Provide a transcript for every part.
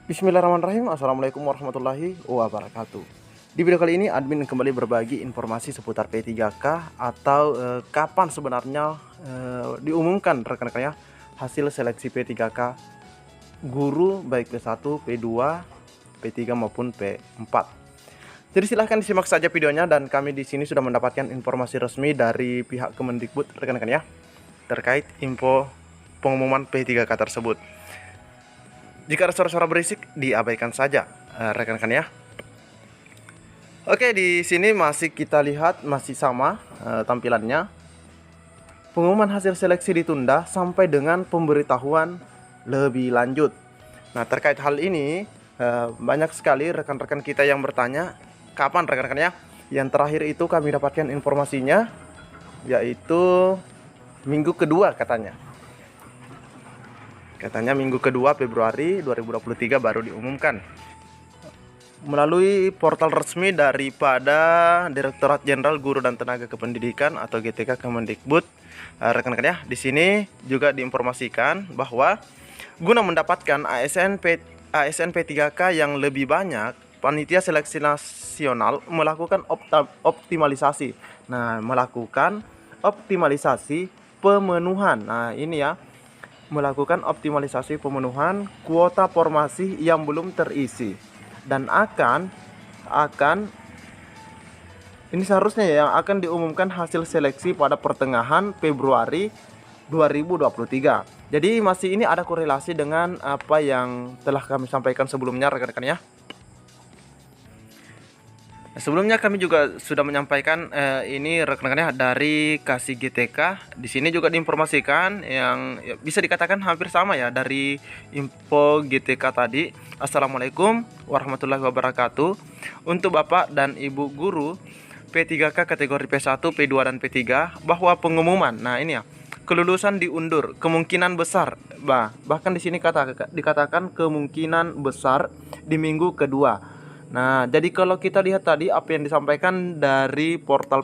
Bismillahirrahmanirrahim. Assalamualaikum warahmatullahi wabarakatuh. Di video kali ini admin kembali berbagi informasi seputar P3K atau kapan sebenarnya diumumkan rekan-rekan ya hasil seleksi P3K guru baik P1, P2, P3 maupun P4. Jadi silahkan disimak saja videonya, dan kami di sini sudah mendapatkan informasi resmi dari pihak Kemendikbud rekan-rekan ya terkait info pengumuman P3K tersebut. Jika ada suara-suara berisik, diabaikan saja rekan-rekan ya. Oke, di sini masih kita lihat masih sama tampilannya. Pengumuman hasil seleksi ditunda sampai dengan pemberitahuan lebih lanjut. Nah, terkait hal ini banyak sekali rekan-rekan kita yang bertanya kapan rekan-rekan ya. Yang terakhir itu kami dapatkan informasinya yaitu minggu kedua katanya. Katanya minggu kedua Februari 2023 baru diumumkan melalui portal resmi daripada Direktorat Jenderal Guru dan Tenaga Kependidikan atau GTK Kemendikbud. Rekan-rekan ya, di sini juga diinformasikan bahwa guna mendapatkan ASN P3K yang lebih banyak, Panitia Seleksi Nasional melakukan optimalisasi. Nah, melakukan optimalisasi pemenuhan. Nah, ini ya, melakukan optimalisasi pemenuhan kuota formasi yang belum terisi, dan akan ini seharusnya yang akan diumumkan hasil seleksi pada pertengahan Februari 2023. Jadi masih ini ada korelasi dengan apa yang telah kami sampaikan sebelumnya rekan-rekan ya. Sebelumnya kami juga sudah menyampaikan ini rekan-rekan ya dari Kasih GTK. Di sini juga diinformasikan yang ya, bisa dikatakan hampir sama ya dari info GTK tadi. Assalamualaikum warahmatullahi wabarakatuh. Untuk Bapak dan Ibu guru P3K kategori P1, P2 dan P3 bahwa pengumuman, nah ini ya, kelulusan diundur kemungkinan besar. Bahkan di sini dikatakan kemungkinan besar di minggu kedua. Nah, jadi kalau kita lihat tadi apa yang disampaikan dari portal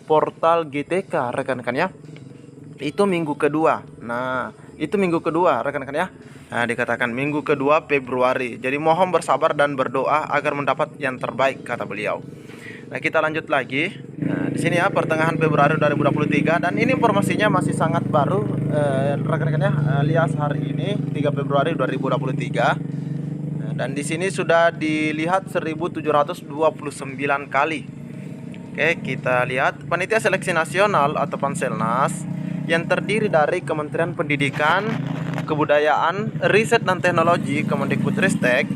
portal GTK rekan-rekan ya, itu minggu kedua. Nah, itu minggu kedua rekan-rekan ya. Nah, dikatakan minggu kedua Februari. Jadi mohon bersabar dan berdoa agar mendapat yang terbaik, kata beliau. Nah, kita lanjut lagi. Nah, di sini ya pertengahan Februari 2023, dan ini informasinya masih sangat baru rekan-rekan ya, alias hari ini 3 Februari 2023. Dan di sini sudah dilihat 1729 kali. Oke, kita lihat Panitia Seleksi Nasional atau Panselnas yang terdiri dari Kementerian Pendidikan, Kebudayaan, Riset dan Teknologi Kemendikbudristek,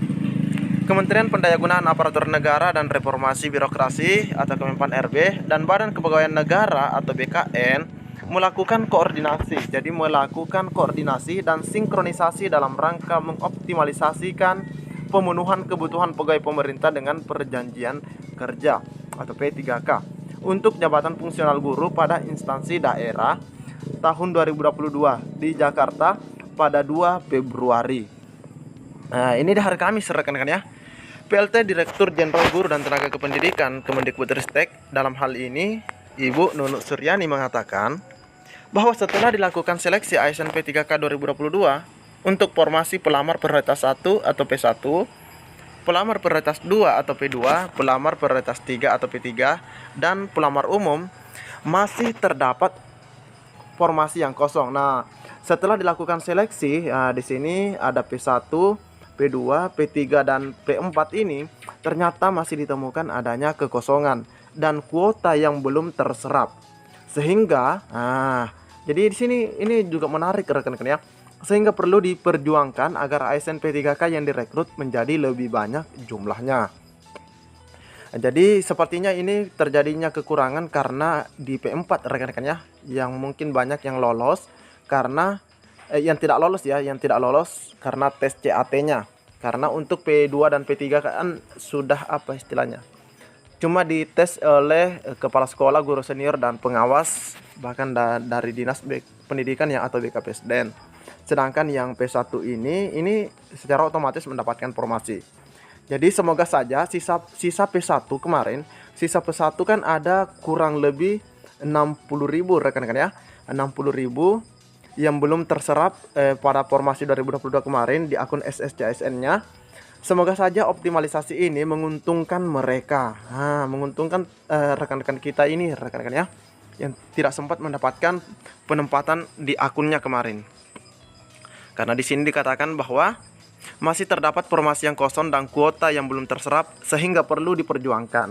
Kementerian Pendayagunaan Aparatur Negara dan Reformasi Birokrasi atau Kemenpan RB, dan Badan Kepegawaian Negara atau BKN melakukan koordinasi. Jadi melakukan koordinasi dan sinkronisasi dalam rangka mengoptimalisasikan pemenuhan kebutuhan pegawai pemerintah dengan perjanjian kerja atau P3K untuk jabatan fungsional guru pada instansi daerah tahun 2022 di Jakarta pada 2 Februari. Nah, ini di hari Kamis rekan-rekan ya. PLT Direktur Jenderal Guru dan Tenaga Kependidikan Kemendikbudristek dalam hal ini Ibu Nunuk Suryani mengatakan bahwa setelah dilakukan seleksi ASN P3K 2022 untuk formasi pelamar prioritas 1 atau P1, pelamar prioritas 2 atau P2, pelamar prioritas 3 atau P3, dan pelamar umum, masih terdapat formasi yang kosong. Nah, setelah dilakukan seleksi, di sini ada P1, P2, P3 dan P4 ini ternyata masih ditemukan adanya kekosongan dan kuota yang belum terserap. Sehingga jadi di sini ini juga menarik rekan-rekan ya. Sehingga perlu diperjuangkan agar ASN P3K yang direkrut menjadi lebih banyak jumlahnya. Jadi sepertinya ini terjadinya kekurangan karena di P4 rekan-rekan ya, yang mungkin banyak yang lolos karena yang tidak lolos karena tes CAT-nya. Karena untuk P2 dan P3 kan sudah apa istilahnya, cuma dites oleh kepala sekolah, guru senior dan pengawas, bahkan dari Dinas Pendidikan ya atau BKPSDN. Sedangkan yang P1 ini secara otomatis mendapatkan formasi. Jadi semoga saja sisa P1 kemarin, sisa P1 kan ada kurang lebih 60.000 rekan-rekan ya. 60.000 yang belum terserap pada formasi 2022 kemarin di akun SSCSN-nya. Semoga saja optimalisasi ini menguntungkan mereka, menguntungkan rekan-rekan kita ini, rekan-rekan ya, yang tidak sempat mendapatkan penempatan di akunnya kemarin. Karena di sini dikatakan bahwa masih terdapat formasi yang kosong dan kuota yang belum terserap sehingga perlu diperjuangkan.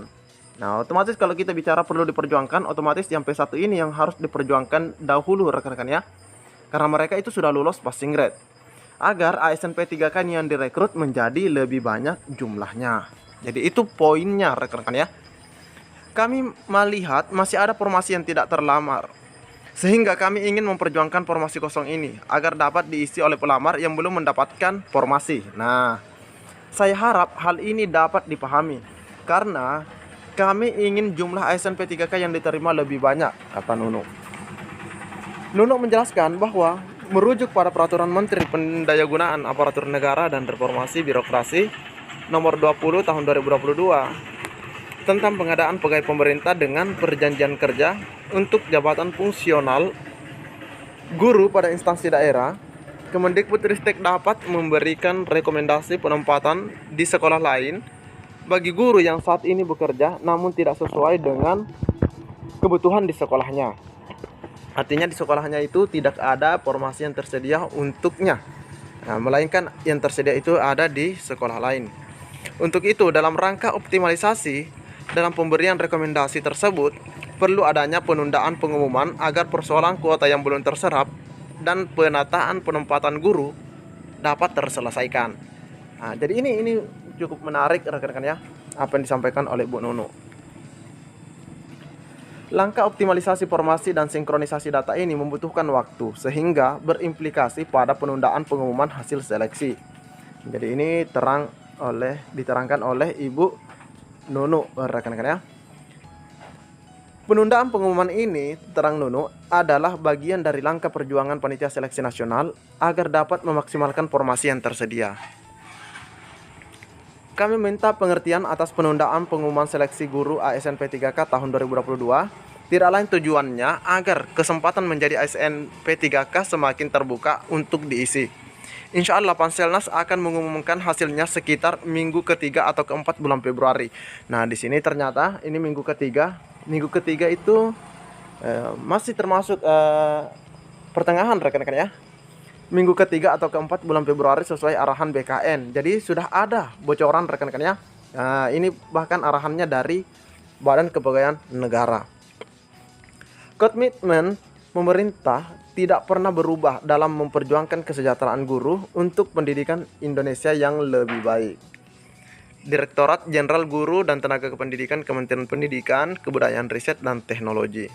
Nah, otomatis kalau kita bicara perlu diperjuangkan, otomatis yang P1 ini yang harus diperjuangkan dahulu rekan-rekan ya. Karena mereka itu sudah lulus passing grade. Agar ASN P3K yang direkrut menjadi lebih banyak jumlahnya. Jadi itu poinnya rekan-rekan ya. Kami melihat masih ada formasi yang tidak terlamar. Sehingga kami ingin memperjuangkan formasi kosong ini agar dapat diisi oleh pelamar yang belum mendapatkan formasi. Nah, saya harap hal ini dapat dipahami karena kami ingin jumlah ASN P3K yang diterima lebih banyak, kata Nunu. Nunu menjelaskan bahwa merujuk pada Peraturan Menteri Pendayagunaan Aparatur Negara dan Reformasi Birokrasi Nomor 20 Tahun 2022 tentang pengadaan pegawai pemerintah dengan perjanjian kerja untuk jabatan fungsional guru pada instansi daerah, Kemendikbudristek dapat memberikan rekomendasi penempatan di sekolah lain bagi guru yang saat ini bekerja namun tidak sesuai dengan kebutuhan di sekolahnya. Artinya di sekolahnya itu tidak ada formasi yang tersedia untuknya, melainkan yang tersedia itu ada di sekolah lain. Untuk itu, dalam rangka optimalisasi dalam pemberian rekomendasi tersebut, perlu adanya penundaan pengumuman agar persoalan kuota yang belum terserap dan penataan penempatan guru dapat terselesaikan. Nah, jadi ini cukup menarik rekan-rekan ya, apa yang disampaikan oleh Bu Nunu. Langkah optimalisasi formasi dan sinkronisasi data ini membutuhkan waktu sehingga berimplikasi pada penundaan pengumuman hasil seleksi. Jadi ini diterangkan oleh Ibu Nunu, rekan-rekan ya. Penundaan pengumuman ini, terang Nunu, adalah bagian dari langkah perjuangan Panitia Seleksi Nasional agar dapat memaksimalkan formasi yang tersedia. Kami minta pengertian atas penundaan pengumuman seleksi guru ASN P3K tahun 2022. Tidak lain tujuannya agar kesempatan menjadi ASN P3K semakin terbuka untuk diisi. Insya Allah Panselnas akan mengumumkan hasilnya sekitar minggu ketiga atau keempat bulan Februari. Nah, di sini ternyata ini minggu ketiga. Minggu ketiga itu masih termasuk pertengahan rekan-rekan ya. Minggu ketiga atau keempat bulan Februari sesuai arahan BKN. Jadi sudah ada bocoran rekan-rekan ya. Nah, ini bahkan arahannya dari Badan Kepegawaian Negara. Komitmen pemerintah tidak pernah berubah dalam memperjuangkan kesejahteraan guru untuk pendidikan Indonesia yang lebih baik. Direktorat Jenderal Guru dan Tenaga Kependidikan, Kementerian Pendidikan, Kebudayaan, Riset, dan Teknologi.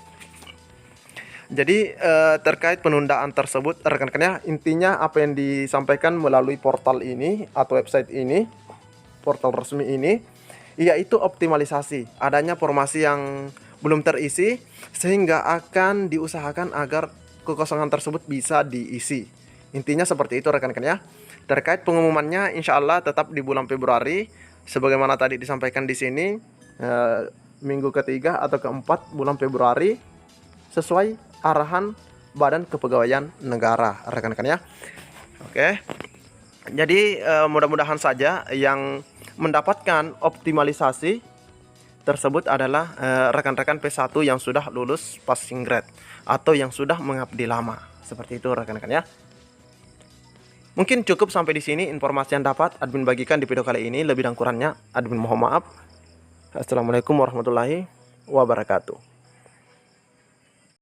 Jadi terkait penundaan tersebut rekan-rekan ya, intinya apa yang disampaikan melalui portal ini atau website ini, portal resmi ini, yaitu optimalisasi adanya formasi yang belum terisi sehingga akan diusahakan agar kekosongan tersebut bisa diisi. Intinya seperti itu rekan-rekan ya. Terkait pengumumannya insya Allah tetap di bulan Februari sebagaimana tadi disampaikan di sini, minggu ketiga atau keempat bulan Februari sesuai arahan Badan Kepegawaian Negara rekan-rekan ya. Oke. Jadi mudah-mudahan saja yang mendapatkan optimalisasi tersebut adalah rekan-rekan P1 yang sudah lulus passing grade atau yang sudah mengabdi lama. Seperti itu rekan-rekan ya. Mungkin cukup sampai di sini informasi yang dapat admin bagikan di video kali ini. Lebih dan kurangnya admin mohon maaf. Assalamualaikum warahmatullahi wabarakatuh.